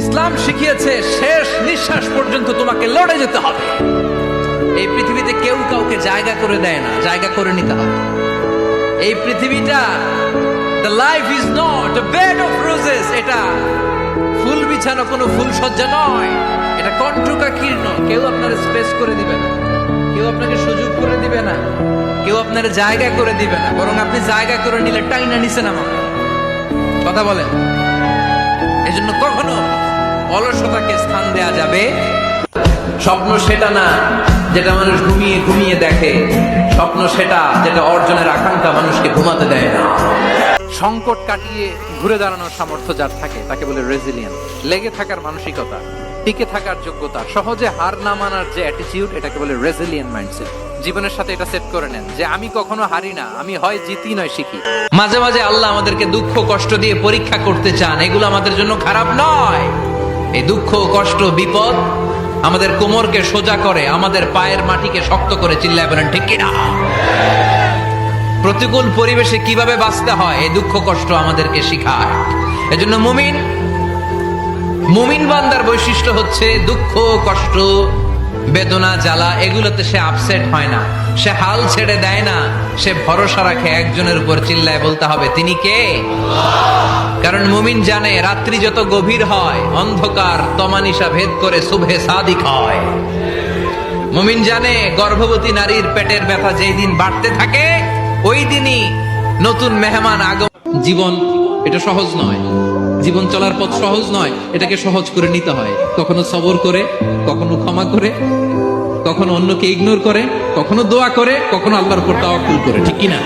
ইসলাম শিখিয়েছে শেষ নিঃশ্বাস পর্যন্ত তোমাকে লড়ে যেতে হবে। এই পৃথিবীতে কেউ কাউকে জায়গা করে দেয় না, জায়গা করে নিতে হবে। এই পৃথিবীটা the life is not a bed of roses, এটা ফুল বিছানো কোনো ফুল সজ্জা নয়, এটা কণ্টকাকীর্ণ। কেউ আপনার স্পেস করে দিবে না, কেউ আপনাকে সুযোগ করে দিবে না, কেউ আপনার জায়গা করে দিবে না, বরং আপনি জায়গা করে নিলে টাইনা নিচে নামাবে। কথা বলেন। এজন্য কখনো অলসতাকে স্থান দেয়া যাবে। স্বপ্ন সেটা না যেটা মানুষ ঘুমিয়ে ঘুমিয়ে দেখে, স্বপ্ন সেটা যেটা অর্জনের আকাঙ্ক্ষা মানুষকে ঘুমাতে দেয় না। সংকট কাটিয়ে ঘুরে দাঁড়ানোর সামর্থ্য যার থাকে তাকে বলে রেজিলিয়েন্ট। লেগে থাকার মানসিকতা, টিকে থাকার যোগ্যতা, সহজে হার না মানার যে অ্যাটিটিউড, এটাকে বলে রেজিলিয়েন্ট মাইন্ডসেট। জীবনের সাথে এটা সেট করে নেন যে আমি কখনো হারি না, আমি হয় জিতি নয় শিখি। মাঝে মাঝে আল্লাহ আমাদেরকে দুঃখ কষ্ট দিয়ে পরীক্ষা করতে চান, এগুলো আমাদের জন্য খারাপ নয়। এই দুঃখ কষ্ট বিপদ আমাদের কোমরকে সোজা করে, আমাদের পায়ের মাটিকে শক্ত করে। চিল্লায় বলেন ঠিক কিনা? প্রতিকূল পরিবেশে কিভাবে বাঁচতে হয় এই দুঃখ কষ্ট আমাদেরকে শিখায়। এজন্য মুমিন বান্দার বৈশিষ্ট্য হচ্ছে দুঃখ কষ্ট বেদনা জ্বালা এগুলোতে সে আপসেট হয় না, সে হাল ছেড়ে দেয় না, সে ভরসা রাখে একজনের উপর। চিল্লায় বলতে হবে তিনি কে? কারণ মুমিন জানে রাত্রি যত গভীর হয় অন্ধকার তমানিসা ভেদ করে সুবহে সাদিক হয়। মুমিন জানে গর্ভবতী নারীর পেটের ব্যথা যেই দিন বাড়তে থাকে ওই দিনই নতুন মেহমান আগমন। জীবন এটা সহজ নয়, জীবন চলার পথ সহজ নয়, এটাকে সহজ করে নিতে হয়। কখনো সবর করে, কখনো ক্ষমা করে, কখনো অন্যকে ইগনোর করে, কখনো দোয়া করে, কখনো আল্লাহর উপর তাওয়াক্কুল করে। ঠিক কিনা?